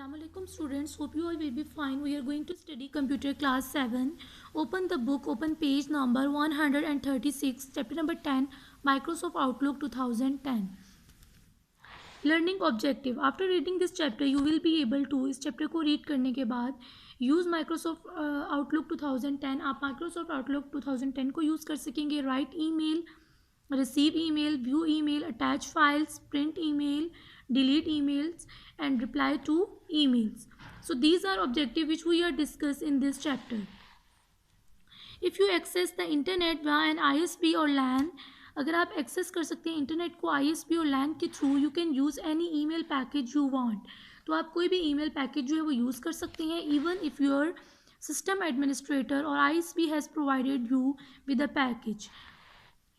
Assalamualaikum students, hope you all will be fine. We are going to study computer class 7. Open the book, open page number 136, chapter number 10, Microsoft Outlook 2010. Learning objective. After reading this chapter, you will be able to, इस chapter को read करने के बाद use Microsoft Outlook 2010. आप Microsoft Outlook 2010 को use कर सकेंगे. Write email, receive email, view email, attach files, print email, delete emails and reply to emails. So these are objectives which we are discussed in this chapter. If you access the internet via an ISP or LAN, अगर आप access कर सकते हैं internet को ISP और LAN के through, you can use any email package you want. तो आप कोई भी ईमेल पैकेज जो है वो यूज़ कर सकते हैं even if your system administrator और ISP has provided you with a package.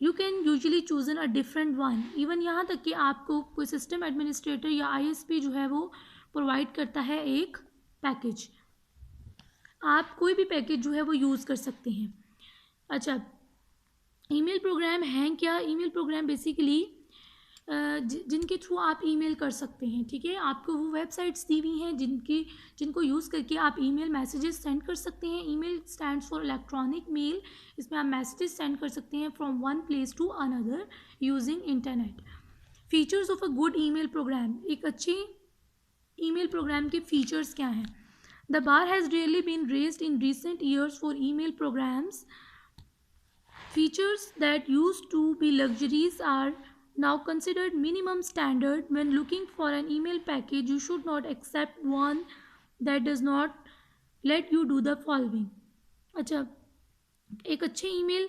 You can usually chosen a different one. Even यहाँ तक कि आपको कोई सिस्टम एडमिनिस्ट्रेटर या ISP जो है वो प्रोवाइड करता है एक पैकेज, आप कोई भी पैकेज जो है वो यूज़ कर सकते हैं. अच्छा, ईमेल प्रोग्राम हैं क्या? ईमेल प्रोग्राम बेसिकली जिनके थ्रू आप ईमेल कर सकते हैं. ठीक है, आपको वो वेबसाइट्स दी हुई हैं जिनको यूज़ करके आप ईमेल मैसेजेस सेंड कर सकते हैं. Email stands for electronic mail. इसमें आप मैसेजेस सेंड कर सकते हैं from one place to another using internet. Features of a good email program. एक अच्छे ईमेल प्रोग्राम के फीचर्स क्या हैं? The bar has really been raised in recent years for email programs. Features that used to be luxuries are now considered minimum standard. When looking for an email package, you should not accept one that does not let you do the following. अच्छा, एक अच्छे email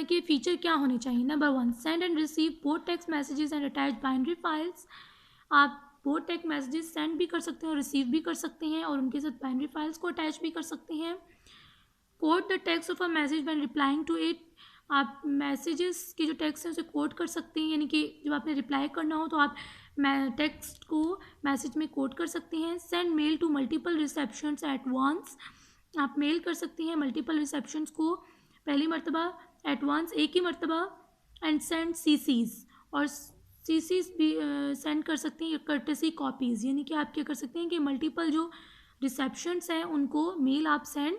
के feature क्या होने चाहिए? Number 1, send and receive both text messages and attach binary files. आप both text messages send भी कर सकते हैं और रिसीव भी कर सकते हैं और उनके साथ बाइनरी फाइल्स को अटैच भी कर सकते हैं. Quote the text of a message when replying to it. आप मैसेजेस के जो टेक्स्ट हैं उसे कोड कर सकते हैं, यानी कि जब आपने रिप्लाई करना हो तो आप टेक्स्ट को मैसेज में कोड कर सकते हैं. Send mail to multiple receptions at once. आप मेल कर सकते हैं मल्टीपल रिसेप्शंस को पहली मरतबा, एट वंस एक ही मरतबा. एंड सेंड CCs, और CCs भी सेंड कर सकते हैं कर्टेसी कॉपीज़, यानी कि आप क्या कर सकते हैं कि मल्टीपल जो रिसेप्शंस हैं उनको मेल आप सेंड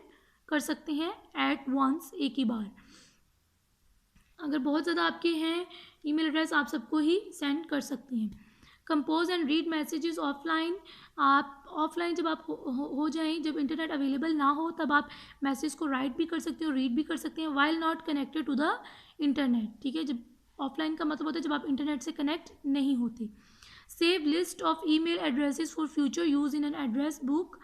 कर सकते हैं एट वंस, एक ही बार. अगर बहुत ज़्यादा आपके हैं ईमेल एड्रेस, आप सबको ही सेंड कर सकते हैं. Compose and read messages offline. आप ऑफलाइन जब आप हो जाएं, जब इंटरनेट अवेलेबल ना हो, तब आप मैसेज को राइट भी कर सकते हैं और रीड भी कर सकते हैं while not connected to the internet. ठीक है, जब ऑफलाइन का मतलब होता है जब आप इंटरनेट से कनेक्ट नहीं होते. Save list of email addresses for future use in an address book.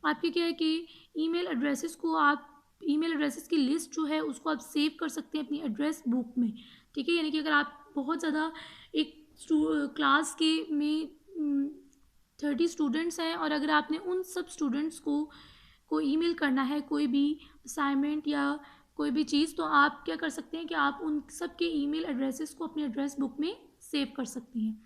आपके क्या है कि ईमेल एड्रेसेस को आप ईमेल एड्रेसेस की लिस्ट जो है उसको आप सेव कर सकते हैं अपनी एड्रेस बुक में. ठीक है, यानी कि अगर आप बहुत ज़्यादा एक क्लास के में 30 स्टूडेंट्स हैं और अगर आपने उन सब स्टूडेंट्स को ईमेल करना है कोई भी असाइनमेंट या कोई भी चीज़, तो आप क्या कर सकते हैं कि आप उन सब के ईमेल एड्रेसेस को अपनी एड्रेस बुक में सेव कर सकते हैं.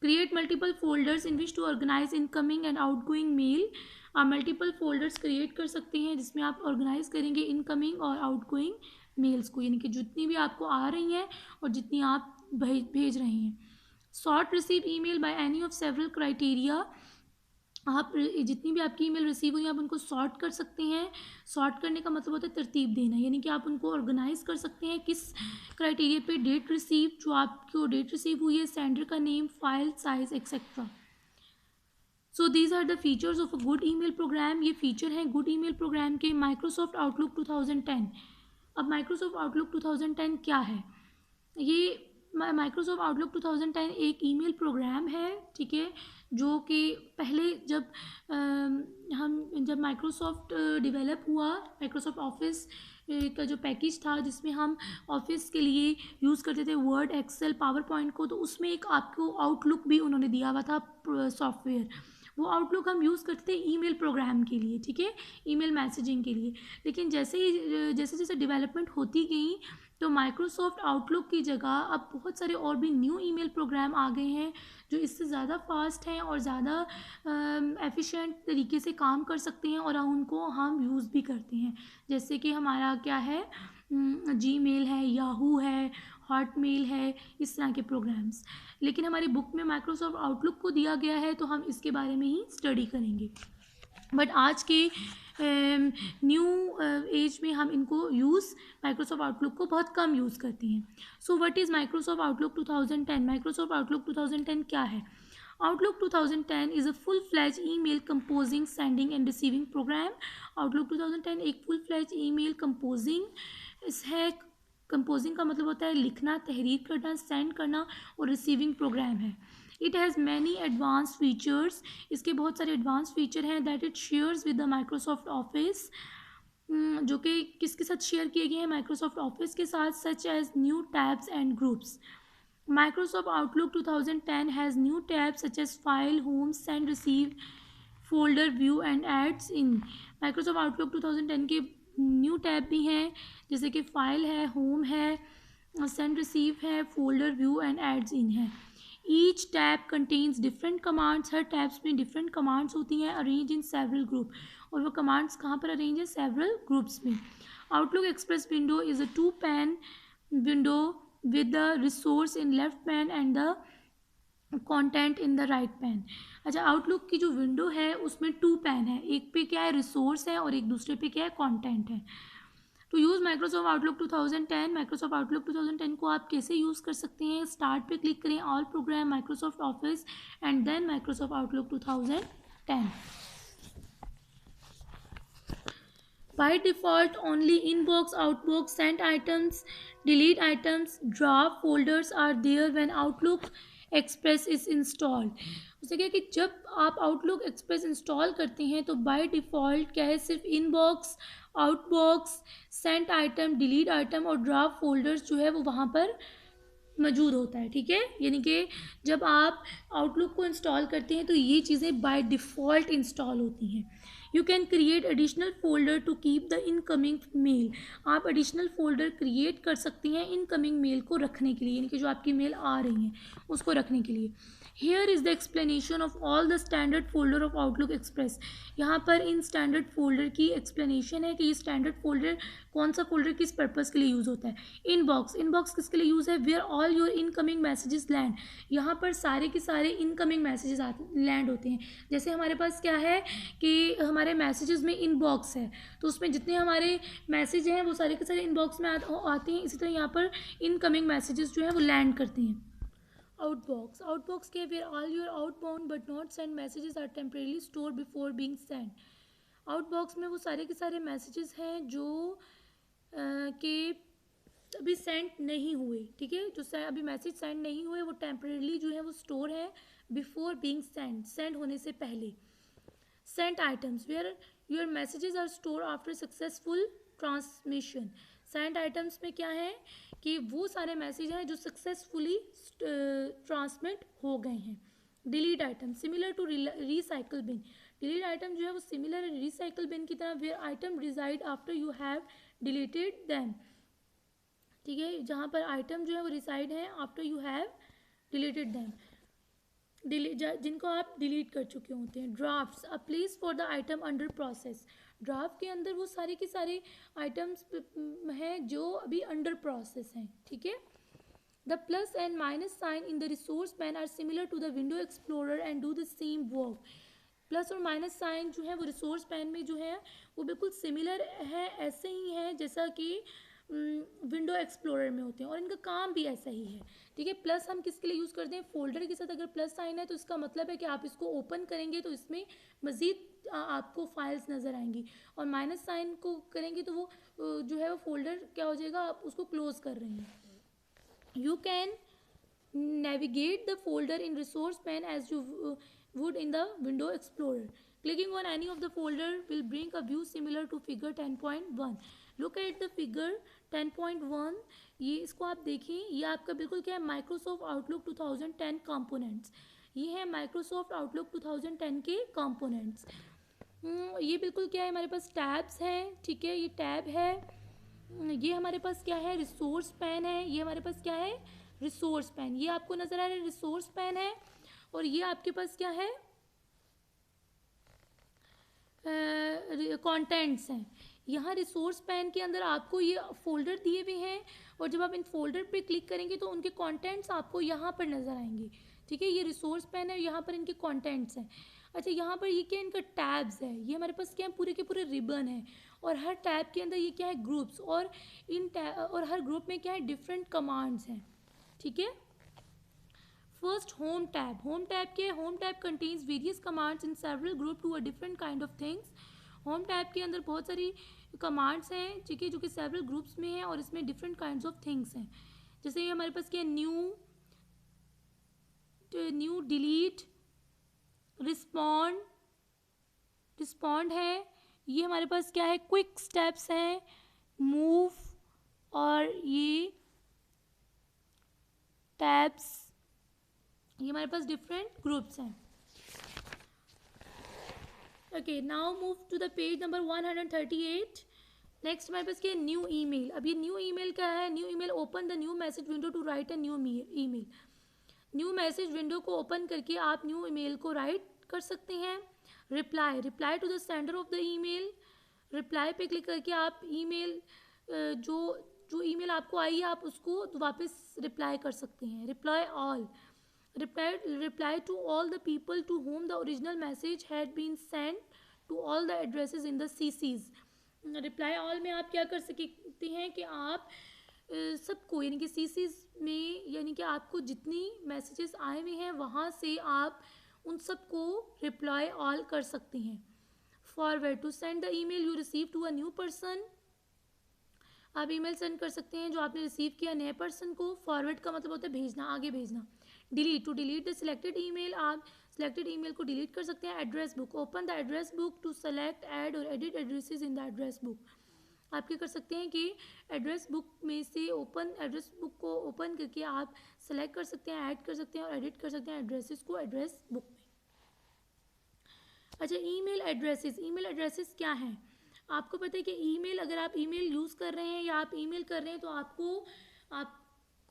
Create multiple folders in which to organize incoming and outgoing mail. आप मल्टीपल फोल्डर्स क्रिएट कर सकते हैं जिसमें आप ऑर्गेनाइज करेंगे इनकमिंग और आउटगोइंग मेल्स को, यानी कि जितनी भी आपको आ रही हैं और जितनी आप भेज रहे हैं. Sort receive email by any of several criteria. आप जितनी भी आपकी ईमेल रिसीव हुई आप उनको सॉर्ट कर सकते हैं. सॉर्ट करने का मतलब होता है तरतीब देना, यानी कि आप उनको ऑर्गेनाइज कर सकते हैं किस क्राइटेरिया पे. डेट रिसीव, जो आपको डेट रिसीव हुई है, सेंडर का name, file size etcetera. So these are the features of a good email program. ये फीचर हैं गुड ईमेल प्रोग्राम के. Microsoft Outlook 2010. अब माइक्रोसॉफ्ट आउटलुक 2010 क्या है? ये माइक्रोसॉफ्ट आउटलुक 2010 एक ईमेल प्रोग्राम है. ठीक है, जो कि पहले जब माइक्रोसॉफ्ट डेवलप हुआ, माइक्रोसॉफ्ट ऑफिस का जो पैकेज था जिसमें हम ऑफिस के लिए यूज़ करते थे वर्ड, एक्सेल, पावर पॉइंट को, तो उसमें एक आपको आउटलुक भी उन्होंने दिया हुआ था सॉफ्टवेयर. वो आउटलुक हम यूज़ करते थे ईमेल प्रोग्राम के लिए. ठीक है, ईमेल मैसेजिंग के लिए. लेकिन जैसे डेवलपमेंट होती गई तो माइक्रोसॉफ्ट आउटलुक की जगह अब बहुत सारे और भी न्यू ईमेल प्रोग्राम आ गए हैं जो इससे ज़्यादा फास्ट हैं और ज़्यादा एफिशिएंट तरीके से काम कर सकते हैं और उनको हम यूज़ भी करते हैं. जैसे कि हमारा क्या है, जीमेल है, याहू है, हॉटमेल है, इस तरह के प्रोग्राम्स। लेकिन हमारी बुक में माइक्रोसॉफ्ट आउटलुक को दिया गया है तो हम इसके बारे में ही स्टडी करेंगे। बट आज के न्यू एज में हम इनको यूज़ माइक्रोसॉफ्ट आउटलुक को बहुत कम यूज़ करती हैं। So what is Microsoft Outlook 2010? Microsoft Outlook 2010 क्या है? Outlook 2010 is a full-fledged email composing, sending and receiving program. Outlook 2010 एक full-fledged email composing है। कंपोजिंग का मतलब होता है लिखना, तहरीर करना, सेंड करना, और रिसीविंग प्रोग्राम है। It has many advance features, इसके बहुत सारे एडवांस फीचर हैं that it shares with the Microsoft office, जो कि किसके साथ शेयर किए गए हैं? माइक्रोसॉफ्ट ऑफिस के साथ, such as new tabs and groups. Microsoft Outlook 2010 has new tabs such as File, Home, Send, Receive, Folder, View and Ads in। Microsoft Outlook 2010 के न्यू टैब भी हैं, जैसे कि फाइल है, होम है, सेंड रिसीव है, folder, view and add ins है। Each tab contains different commands, हर टैब्स में डिफरेंट कमांड्स होती हैं, अरेंज इन सेवरल ग्रुप। और वो कमांड्स कहाँ पर अरेंज है? सेवरल ग्रुप्स में। Outlook express window is a 2-pane window with the resource in left pane and the content in the right pane। अच्छा, आउटलुक की जो विंडो है उसमें 2 पैन है, एक पे क्या है? रिसोर्स है, और एक दूसरे पे क्या है? कंटेंट है। तो use Microsoft Outlook 2010। Microsoft Outlook 2010 को आप कैसे यूज़ कर सकते हैं? स्टार्ट पे क्लिक करें, all program, Microsoft office and then Microsoft Outlook 2010। By default, only inbox, outbox, sent items, delete items, draft folders are there when Outlook Express is installed। उसे क्या कि जब आप Outlook Express इंस्टॉल करते हैं तो बाय डिफ़ॉल्ट क्या है? सिर्फ inbox, outbox, sent item, delete item और ड्राफ्ट फोल्डर्स जो है वो वहाँ पर मौजूद होता है। ठीक है, यानी कि जब आप आउटलुक को इंस्टॉल करते हैं तो ये चीज़ें बाय डिफ़ॉल्ट इंस्टॉल होती हैं। You can create additional folder to keep the incoming mail. आप एडिशनल फोल्डर क्रिएट कर सकती हैं इनकमिंग मेल को रखने के लिए, यानी कि जो आपकी मेल आ रही हैं उसको रखने के लिए। Here is the explanation of all the standard folder of outlook express. यहाँ पर इन स्टैंडर्ड फोल्डर की एक्सप्लेनेशन है कि ये स्टैंडर्ड फोल्डर कौन सा फोल्डर किस पर्पज़ के लिए यूज़ होता है। इनबॉक्स, इनबॉक्स किसके लिए यूज़ है? Where all your incoming messages land. यहाँ पर सारे के सारे इनकमिंग मैसेजेस लैंड होते हैं। जैसे हमारे पास क्या है कि हमारे मैसेजेस में इनबॉक्स है, तो उसमें जितने हमारे मैसेज हैं वो सारे के सारे इनबॉक्स में आते हैं। इसी तरह यहाँ पर इनकमिंग मैसेजेस जो हैं वो लैंड करते हैं। आउटबॉक्स, आउटबॉक्स के where all your outbound but not send messages are temporarily store before being send. Outbox में वो सारे के सारे मैसेजेस हैं जो कि अभी सेंड नहीं हुए। ठीक है, जो अभी मैसेज सेंड नहीं हुए वो टेम्परेली जो है वो स्टोर है बिफोर बीइंग सेंड, सेंड होने से पहले। Sent items, where your messages are store after successful transmission. Sent items में क्या है कि वो सारे मैसेज हैं जो सक्सेसफुली ट्रांसमिट हो गए हैं। Delete item, similar to recycle bin. Delete item जो है वो सिमिलर है रिसाइकल बिन की तरह, where item reside after you have deleted them. ठीक है, जहाँ पर आइटम जो है वो रिसाइड है after you have deleted them, जिनको आप डिलीट कर चुके होते हैं। Drafts, a place for the item under process. Draft के अंदर वो सारे के सारे आइटम्स हैं जो अभी अंडर प्रोसेस हैं। ठीक है, the plus and minus sign in the resource pane are similar to the window explorer and do the same work. Plus और माइनस साइन जो है वो रिसोर्स पैन में जो है वो बिल्कुल सिमिलर है, ऐसे ही है जैसा कि विंडो एक्सप्लोरर में होते हैं, और इनका काम भी ऐसा ही है। ठीक है, प्लस हम किसके लिए यूज़ करते हैं? फोल्डर के साथ अगर प्लस साइन है तो इसका मतलब है कि आप इसको ओपन करेंगे तो इसमें मज़ीद आपको फाइल्स नज़र आएंगी, और माइनस साइन को करेंगे तो वो जो है वो फोल्डर क्या हो जाएगा? आप उसको क्लोज कर रहे हैं। You can navigate the folder in resource pane as you would in the window explorer. Clicking on any of the folder will bring a view similar to figure 10.1. Look at the figure 10.1। ये इसको आप देखें, ये आपका बिल्कुल क्या है? Microsoft Outlook 2010 components. ये है माइक्रोसॉफ्ट आउटलुक 2010 के कंपोनेंट्स। ये बिल्कुल क्या है? हमारे पास टैब्स हैं। ठीक है, ये टैब है। ये हमारे पास क्या है? रिसोर्स पैन है। ये हमारे पास क्या है? Resource pan. ये आपको नजर आ रहा है रिसोर्स पैन है, और ये आपके पास क्या है? कंटेंट्स हैं। यहाँ रिसोर्स पैन के अंदर आपको ये फोल्डर दिए हुए हैं और जब आप इन फोल्डर पे क्लिक करेंगे तो उनके कंटेंट्स आपको यहाँ पर नज़र आएंगे। ठीक है, ये रिसोर्स पैन है, यहाँ पर इनके कंटेंट्स हैं। अच्छा, यहाँ पर ये क्या इनका टैब्स है, ये हमारे पास क्या है पूरे के पूरे रिबन है और हर टैब के अंदर ये क्या है ग्रुप्स, और इन टैब और हर ग्रुप में क्या है डिफरेंट कमांड्स हैं। ठीक है, first home tab. Home tab क्या है? Home tab contains various commands in several group to a different kind of things. Home tab के अंदर बहुत सारी कमांड्स हैं, ठीक है, जो कि सेवरल ग्रुप्स में हैं और इसमें डिफरेंट काइंड्स ऑफ थिंग्स हैं। जैसे ये हमारे पास क्या है, न्यू, डिलीट, रिस्पॉन्ड है। ये हमारे पास क्या है, क्विक स्टेप्स हैं, मूव, और ये टैब्स, ये हमारे पास डिफरेंट ग्रुप्स हैं। Okay, now move to the page number 138। Next हमारे पास क्या है, न्यू ईमेल। अब ये न्यू ईमेल क्या है? New email, open the new message window to write a new email. New message window को ओपन करके आप न्यू ईमेल को राइट कर सकते हैं। Reply to the sender of the email. Reply पे क्लिक करके आप ईमेल जो ईमेल आपको आई है आप उसको वापस रिप्लाई कर सकते हैं। Reply all, reply to all the people to whom the original message had been sent to all the addresses in the CCs। Reply all में आप क्या कर सकते हैं कि आप सबको, यानी कि CCs में, यानी कि आपको जितनी मैसेजेस आए हुए हैं वहाँ से आप उन सबको रिप्लाई ऑल कर सकते हैं। Forward, to send the email you receive to a new person. आप ईमेल सेंड कर सकते हैं जो आपने रिसीव किया नए पर्सन को। फॉरवर्ड का मतलब होता है भेजना, आगे भेजना। Delete, to delete the selected email, आप सिलेक्टेड ईमेल को डिलीट कर सकते हैं। Address book, open the address book to select, add और edit addresses in the address book. आप क्या कर सकते हैं कि एड्रेस बुक में से एड्रेस बुक को ओपन करके आप सेलेक्ट कर सकते हैं, ऐड कर सकते हैं और एडिट कर सकते हैं एड्रेसेस को एड्रेस बुक में। अच्छा, ईमेल एड्रेसेस क्या हैं? आपको पता है कि ईमेल, अगर आप ईमेल यूज़ कर रहे हैं या आप ईमेल कर रहे हैं तो आपको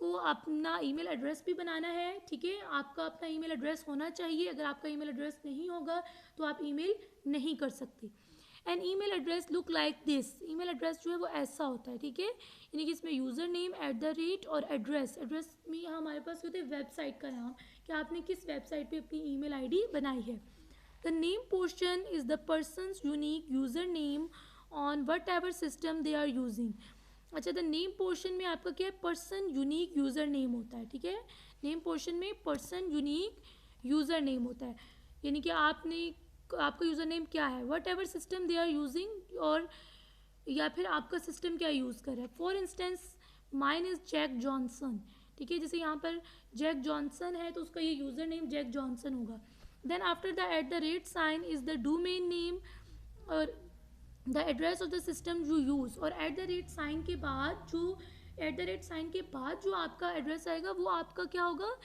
अपना ईमेल एड्रेस भी बनाना है। ठीक है, आपका अपना ईमेल एड्रेस होना चाहिए। अगर आपका ईमेल एड्रेस नहीं होगा तो आप ईमेल नहीं कर सकते। An email address look like this. Email address जो है वो ऐसा होता है। ठीक है, यानी कि इसमें यूज़र नेम, @ और एड्रेस में यहाँ हमारे पास होते हैं वेबसाइट का नाम, कि आपने किस वेबसाइट पे अपनी ईमेल आईडी बनाई है। The name portion is the person's unique username on whatever system they are using। अच्छा, द नेम पोर्शन में आपका क्या है, पर्सन यूनिक यूज़र नेम होता है। ठीक है, नेम पोर्शन में पर्सन यूनिक यूज़र नेम होता है, यानी कि आपका यूज़र नेम क्या है, whatever system they are using, और या फिर आपका सिस्टम क्या यूज़ कर रहा है। For instance mine is Jack Johnson. ठीक है, जैसे यहाँ पर जैक जॉनसन है तो उसका ये यूज़र नेम जैक जॉनसन होगा। Then after the @ sign is the domain name और the address of the system you use। और @ sign के बाद जो आपका एड्रेस आएगा वो आपका क्या होगा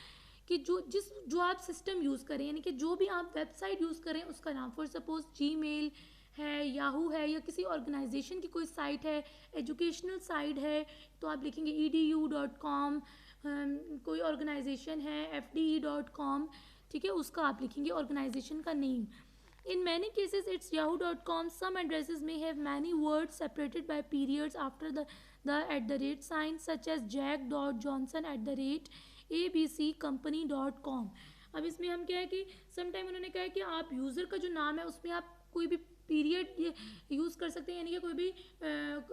कि जो आप सिस्टम यूज़ करें, यानी कि जो भी आप वेबसाइट यूज़ करें उसका नाम। फॉर सपोज जीमेल है, याहू है, या किसी ऑर्गेनाइजेशन की कोई साइट है, एजुकेशनल साइट है तो आप लिखेंगे edu.com। कोई ऑर्गेनाइजेशन है fde.com, ठीक है, उसका आप लिखेंगे ऑर्गेनाइजेशन का name. In many cases it's yahoo.com। Some addresses में have many words separated by periods after the @ sign, such as jack.johnson@abccompany.com। अब इसमें हम क्या है कि समटाइम उन्होंने कहा है कि आप यूज़र का जो नाम है उसमें आप कोई भी पीरियड यूज़ कर सकते हैं, यानी कि कोई भी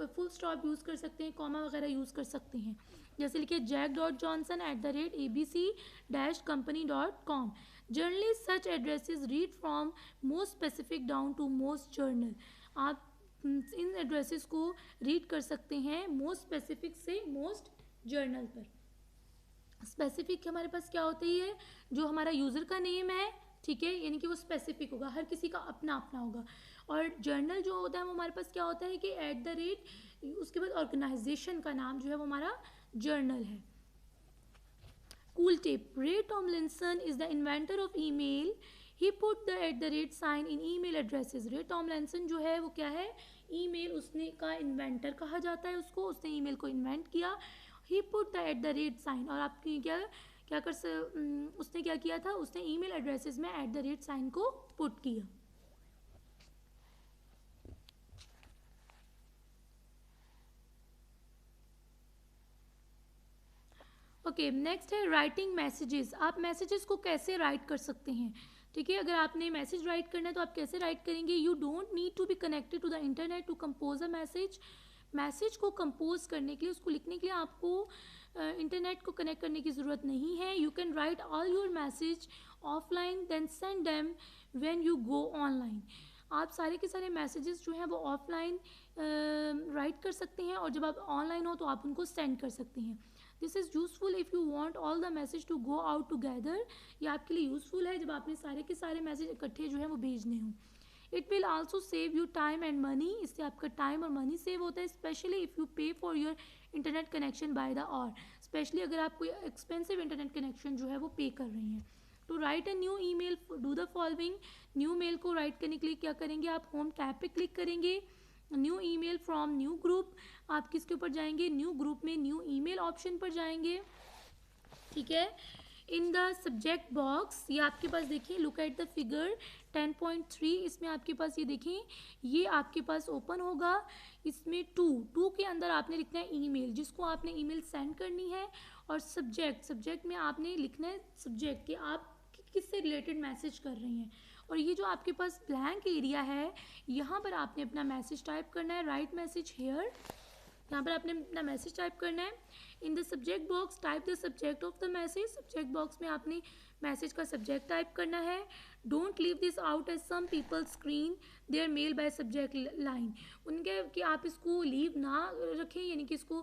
फुल स्टॉप यूज़ कर सकते हैं, कॉमा वगैरह यूज़ कर सकते हैं। जैसे लिखिए jack.johnson@abc-company.com। Generally such addresses read from most specific down to most general. आप इन एड्रेसेस को रीड कर सकते हैं मोस्ट स्पेसिफिक से मोस्ट जर्नल पर। स्पेसिफिक हमारे पास क्या होती है, जो हमारा यूज़र का नेम है, ठीक है, यानी कि वो स्पेसिफिक होगा, हर किसी का अपना अपना होगा। और जर्नल जो होता है वो हमारे पास क्या होता है कि @ उसके बाद ऑर्गेनाइजेशन का नाम जो है वो हमारा जर्नल है। Cool tip, Ray Tomlinson is the inventor of email. He put the @ sign in email addresses. Ray Tomlinson जो है वो क्या है, ईमेल उसने का इन्वेंटर कहा जाता है उसको, उसने ईमेल को इन्वेंट किया। ही पुट द @ साइन, और आपकी उसने क्या किया था, उसने ईमेल एड्रेसेस में @ साइन को पुट किया। ओके, नेक्स्ट है राइटिंग मैसेजेस। आप मैसेजेस को कैसे राइट कर सकते हैं, ठीक है। अगर आपने मैसेज राइट करना है तो आप कैसे राइट करेंगे। You don't need to be connected to the internet to compose a message. Message को कंपोज करने के लिए, उसको लिखने के लिए आपको इंटरनेट को कनेक्ट करने की ज़रूरत नहीं है। You can write all your message offline then send them when you go online. आप सारे के सारे मैसेजेस जो हैं वो ऑफलाइन राइट कर सकते हैं और जब आप ऑनलाइन हो तो आप उनको सेंड कर सकते हैं। This is useful if you want all the message to go out together. ये आपके लिए यूज़फुल है जब आपने सारे के सारे मैसेज इकट्ठे जो हैं वो भेजने हों। It will also save you time and money. इससे आपका टाइम और मनी सेव होता है, specially if you pay for your internet connection by the hour. Specially अगर आप कोई एक्सपेंसिव इंटरनेट कनेक्शन जो है वो पे कर रहे हैं। To write a new email do the following. New mail को राइट करने के लिए क्या करेंगे, आप होम टैब पे क्लिक करेंगे। New email from new group, आप किसके ऊपर जाएंगे, न्यू ग्रुप में न्यू ईमेल ऑप्शन पर जाएंगे, ठीक है। इन द सब्जेक्ट बॉक्स, ये आपके पास देखिए, लुक एट द फिगर 10.3, इसमें आपके पास ये देखें, ये आपके पास ओपन होगा। इसमें टू के अंदर आपने लिखना है ईमेल, जिसको आपने ईमेल सेंड करनी है। और सब्जेक्ट में आपने लिखना है सब्जेक्ट कि आप किससे रिलेटेड मैसेज कर रही हैं। और ये जो आपके पास ब्लैंक एरिया है, यहाँ पर आपने अपना मैसेज टाइप करना है। राइट मैसेज हेयर, यहाँ पर आपने अपना मैसेज टाइप करना है। In the subject box type the subject of the message. Subject box में आपने मैसेज का सब्जेक्ट टाइप करना है। Don't leave this out as some people screen their mail by subject line. उनके कि आप इसको लीव ना रखें, यानी कि इसको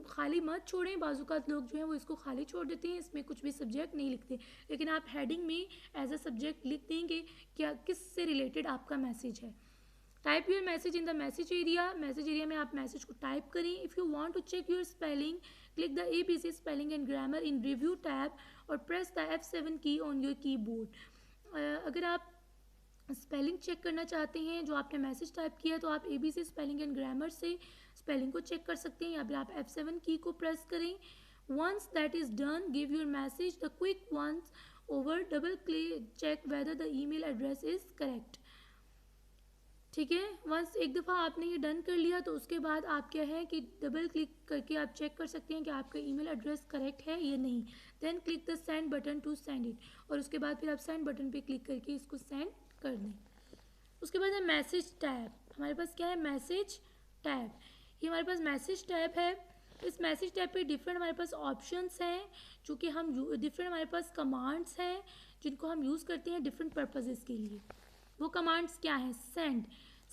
खाली मत छोड़ें। बाज़ूकात लोग जो हैं वो इसको खाली छोड़ देते हैं, इसमें कुछ भी सब्जेक्ट नहीं लिखते, लेकिन आप हेडिंग में एज अ सब्जेक्ट लिख देंगे क्या किस से रिलेटेड आपका मैसेज है। Type your message in the message area. Message area में आप मैसेज को टाइप करें। If you want to check your spelling click the ABC spelling and grammar in review tab और press the F7 key on your keyboard. अगर आप spelling check करना चाहते हैं जो आपने मैसेज टाइप किया तो आप ABC स्पेलिंग एंड ग्रामर से स्पेलिंग को चेक कर सकते हैं, या फिर आप F7 की को प्रेस करें। Once that is done give your message the quick once over, double click check whether the email address is correct, ठीक है। वंस एक दफ़ा आपने ये डन कर लिया तो उसके बाद आप क्या है कि डबल क्लिक करके आप चेक कर सकते हैं कि आपका ईमेल एड्रेस करेक्ट है या नहीं। Then click the send button to send it, और उसके बाद फिर आप सेंड बटन पे क्लिक करके इसको सेंड कर दें। उसके बाद है मैसेज टैब। हमारे पास क्या है, मैसेज टैब। ये हमारे पास मैसेज टैब है। इस मैसेज टैब पे डिफरेंट हमारे पास ऑप्शंस हैं, जो कि हम डिफरेंट हमारे पास कमांड्स हैं जिनको हम यूज़ करते हैं डिफरेंट पर्पजेज़ के लिए। वो कमांड्स क्या हैं,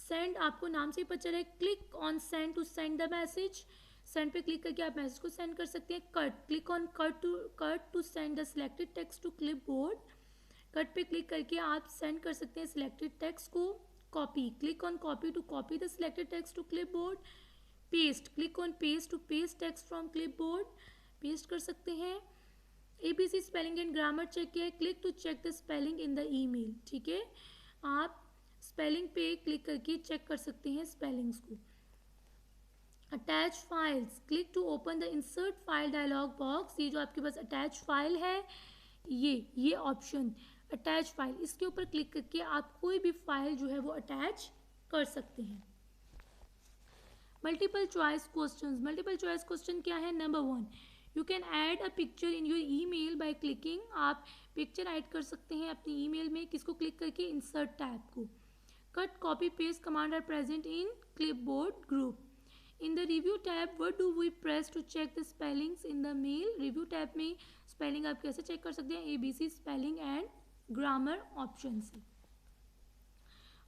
सेंड आपको नाम से ही पता चला है। Click on send to send the message, send पे क्लिक करके आप मैसेज को सेंड कर सकते हैं। Click on cut to send the selected text to clipboard, cut पे क्लिक करके आप सेंड कर सकते हैं सिलेक्टेड टेक्स्ट को। Copy, click on copy to copy the selected text to clipboard. Paste, click on paste to paste text from clipboard, paste कर सकते हैं। ABC spelling and grammar check किया है, click to check the spelling in the email, ठीक है। आप spelling पे click करके चेक कर सकते हैं स्पेलिंग्स को। Attach files, click to open the insert file dialog box. ये जो आपके पास अटैच फाइल है, ये ऑप्शन अटैच फाइल, इसके ऊपर क्लिक करके आप कोई भी फाइल जो है वो अटैच कर सकते हैं। Multiple choice questions. Multiple choice question क्या है, number 1 you can add a picture in your email by clicking. आप पिक्चर ऐड कर सकते हैं अपनी ईमेल में, किसको क्लिक करके, इंसर्ट टैब को। Cut copy paste command are present in clipboard group. In the review tab what do we press to check the spellings in the mail. Review tab में spelling आप कैसे check कर सकते हैं, ABC spelling and grammar option से।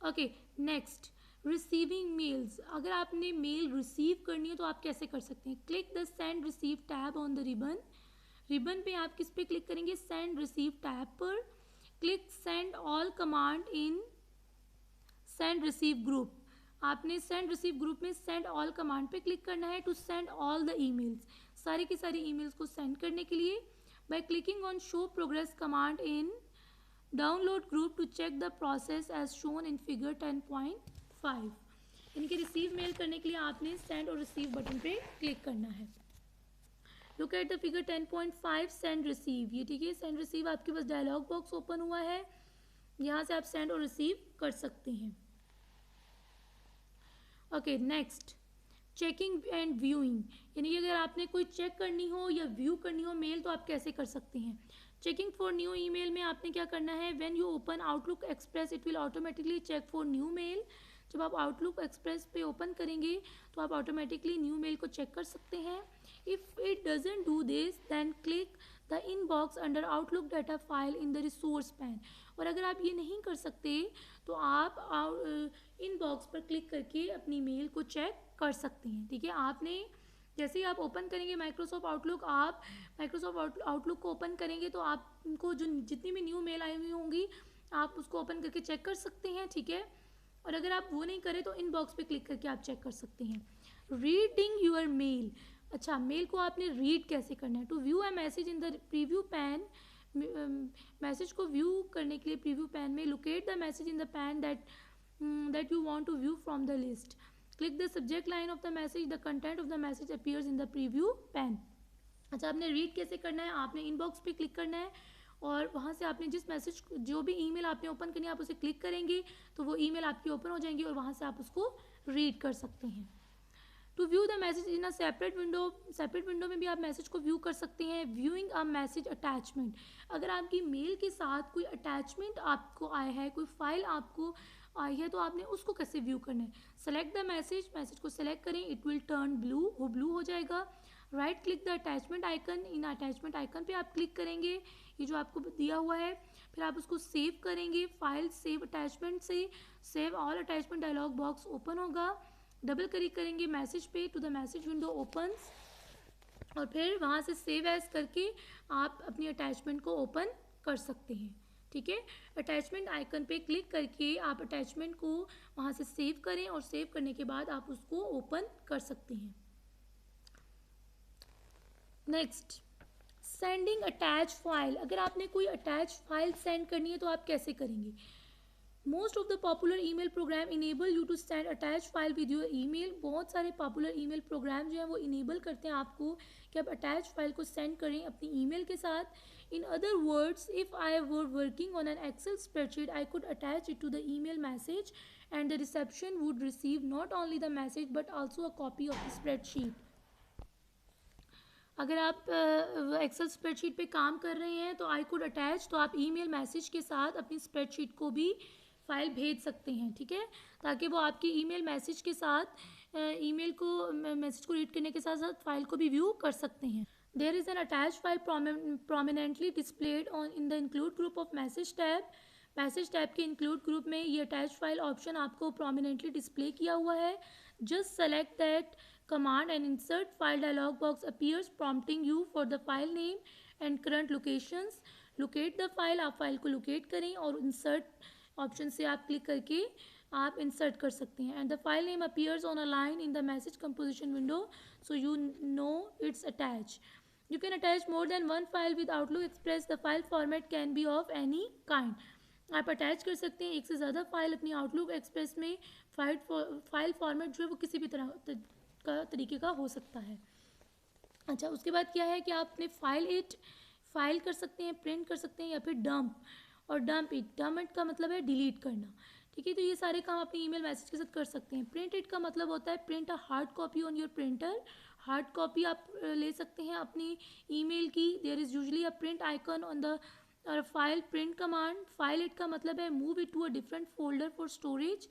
Okay, next receiving mails. अगर आपने mail receive करनी है तो आप कैसे कर सकते हैं, click the send receive tab on the ribbon. Ribbon पे आप किस पे क्लिक करेंगे, सेंड रिसीव टैब पर। Click send all command in send receive group. आपने सेंड रिसीव ग्रुप में सेंड ऑल कमांड पे क्लिक करना है to send all the emails, सारी की सारी ईमेल्स को सेंड करने के लिए। By clicking on show progress command in download group to check the process as shown in figure 10.5। इनके रिसीव मेल करने के लिए आपने सेंड और रिसीव बटन पे क्लिक करना है। Look at the figure 10.5 send receive. ये ठीक है, सेंड रिसीव आपके पास डायलॉग बॉक्स ओपन हुआ है, यहाँ से आप सेंड और रिसीव कर सकते हैं। Okay, next checking and viewing, यानी कि अगर आपने कोई चेक करनी हो या व्यू करनी हो मेल तो आप कैसे कर सकते हैं। चेकिंग फॉर न्यू ईमेल में आपने क्या करना है, when you open Outlook Express it will automatically check for new mail. जब आप आउटलुक एक्सप्रेस पे ओपन करेंगे तो आप ऑटोमेटिकली न्यू मेल को चेक कर सकते हैं। If it doesn't do this then click the inbox under Outlook data file in the resource pane. और अगर आप ये नहीं कर सकते तो आप इनबॉक्स पर क्लिक करके अपनी मेल को चेक कर सकते हैं। ठीक है, आपने जैसे ही आप ओपन करेंगे माइक्रोसॉफ्ट आउटलुक, आप माइक्रोसॉफ्ट आउटलुक को ओपन करेंगे तो आपको जो जितनी भी न्यू मेल आई हुई होंगी आप उसको ओपन करके चेक कर सकते हैं। ठीक है, और अगर आप वो नहीं करें तो इनबॉक्स पे क्लिक करके आप चेक कर सकते हैं। रीडिंग योर मेल, अच्छा मेल को आपने रीड कैसे करना है। To view a message in the preview pane, message को व्यू करने के लिए प्रीव्यू पैन में locate the message in the pane that you want to view from the list. Click the subject line of the message, the content of the message appears in the preview pane. अच्छा, आपने read कैसे करना है, आपने inbox पे click करना है और वहाँ से आपने जिस मैसेज जो भी ईमेल आपने ओपन करनी है आप उसे क्लिक करेंगे तो वो ईमेल आपकी ओपन हो जाएंगी और वहाँ से आप उसको रीड कर सकते हैं। To view the message in a separate window में भी आप मैसेज को व्यू कर सकते हैं। व्यूइंग अ मैसेज अटैचमेंट, अगर आपकी मेल के साथ कोई अटैचमेंट आपको आया है, कोई फाइल आपको आई है तो आपने उसको कैसे व्यू करना है। सेलेक्ट द मैसेज, मैसेज को सेलेक्ट करें, इट विल टर्न ब्लू, वो ब्लू हो जाएगा। Right click the attachment icon, in attachment icon पे आप क्लिक करेंगे, ये जो आपको दिया हुआ है, फिर आप उसको सेव करेंगे। फाइल सेव अटैचमेंट से save all attachment dialog box open होगा। डबल क्लिक करेंगे मैसेज पे, to the message window opens और फिर वहाँ से सेव एज करके आप अपनी अटैचमेंट को ओपन कर सकते हैं। ठीक है, अटैचमेंट आइकन पे क्लिक करके आप अटैचमेंट को वहाँ से सेव करें और सेव करने के बाद आप उसको ओपन कर सकते हैं। नेक्स्ट, सेंडिंग अटैच फाइल, अगर आपने कोई अटैच फाइल सेंड करनी है तो आप कैसे करेंगे। Most of the popular email program enable you to send attach file with your email, बहुत सारे पॉपुलर ईमेल प्रोग्राम जो हैं वो इनेबल करते हैं आपको कि आप अटैच फाइल को सेंड करें अपनी ईमेल के साथ। In other words, if I were working on an Excel spreadsheet I could attach it to the email message and the reception would receive not only the message but also a copy of the spreadsheet. अगर आप Excel spreadsheet पे काम कर रहे हैं तो आई could attach, तो आप ईमेल मैसेज के साथ अपनी स्प्रेडशीट को भी फाइल भेज सकते हैं। ठीक है, ताकि वो आपकी ईमेल मैसेज के साथ ईमेल को मैसेज को रीड करने के साथ साथ फाइल को भी व्यू कर सकते हैं। There is an attach file prominently displayed on in the include group of message tab. Message tab के इंक्लूड ग्रुप में ये अटैच फाइल ऑप्शन आपको प्रोमिनेंटली डिस्प्ले किया हुआ है। Just select that command and insert file dialog box appears prompting you for the file name and current locations. locate the file, आप file को locate करें और insert ऑप्शन से आप क्लिक करके आप इंसर्ट कर सकते हैं। And the file name appears on a line in the message composition window so you know it's attach. You can attach more than one file with Outlook Express. The file format can be of any kind. आप attach कर सकते हैं एक से ज़्यादा file अपनी outlook express में। File format जो है वो किसी भी तरह का तरीके का हो सकता है। अच्छा, उसके बाद क्या है कि आप अपने फाइल कर सकते हैं, प्रिंट कर सकते हैं या फिर डंप। और डंप इट का मतलब है डिलीट करना। ठीक है, तो ये सारे काम अपने ईमेल मैसेज के साथ कर सकते हैं। प्रिंट इट का मतलब होता है print a hard copy on your printer. Hard copy आप ले सकते हैं अपनी ईमेल की। There is usually a print icon on the और file print command. File it का मतलब है move it to a different folder for storage.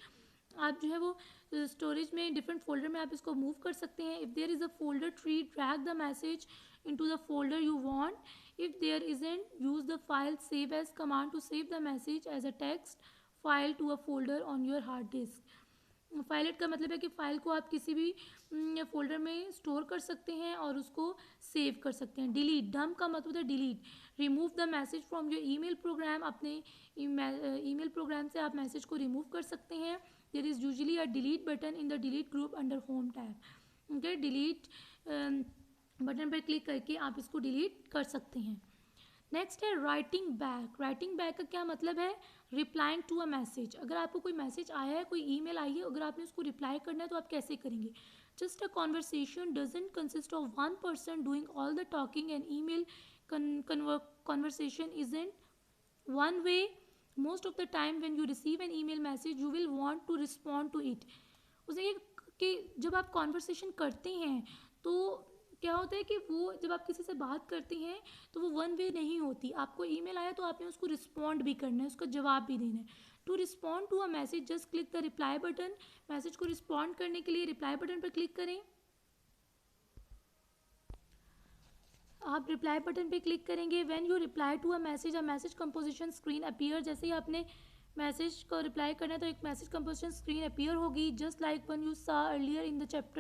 आप जो है वो स्टोरेज में डिफरेंट फोल्डर में आप इसको मूव कर सकते हैं। If there is a folder tree, drag the message into the folder you want. If there isn't, use the file save as command to save the message as a text file to a folder on your hard disk. File it का मतलब है कि file को आप किसी भी folder में store कर सकते हैं और उसको सेव कर सकते हैं। डिलीट, डंप का मतलब है delete. Remove the message from your email program, अपने ईमेल प्रोग्राम से आप मैसेज को रिमूव कर सकते हैं। There is usually a delete button in the delete group under home tab. Okay, delete button पर क्लिक करके आप इसको डिलीट कर सकते हैं। नेक्स्ट है राइटिंग बैक। राइटिंग बैक का क्या मतलब है, रिप्लाइंग टू अ मैसेज। अगर आपको कोई मैसेज आया है, कोई ईमेल आई है, अगर आपने उसको रिप्लाई करना है तो आप कैसे करेंगे। Just a conversation doesn't consist of one person doing all the talking and email conversation isn't one way. Most of the time when you receive an email message you will want to respond to it. उसने ये कि जब आप conversation करते हैं तो क्या होता है कि वो जब आप किसी से बात करते हैं तो वो वन वे नहीं होती। आपको ईमेल आया तो आपने उसको रिस्पॉन्ड भी करना है, उसका जवाब भी देना है। To respond to a message just click the reply button. Message को रिस्पॉन्ड करने के लिए रिप्लाई बटन पर क्लिक करें। आप रिप्लाई बटन पे क्लिक करेंगे। When you reply to a message composition screen appear. जैसे ही आपने मैसेज को रिप्लाई करना है तो एक मैसेज कंपोजिशन स्क्रीन अपीयर होगी, जस्ट लाइक वन यू सा अर्लियर इन द चैप्टर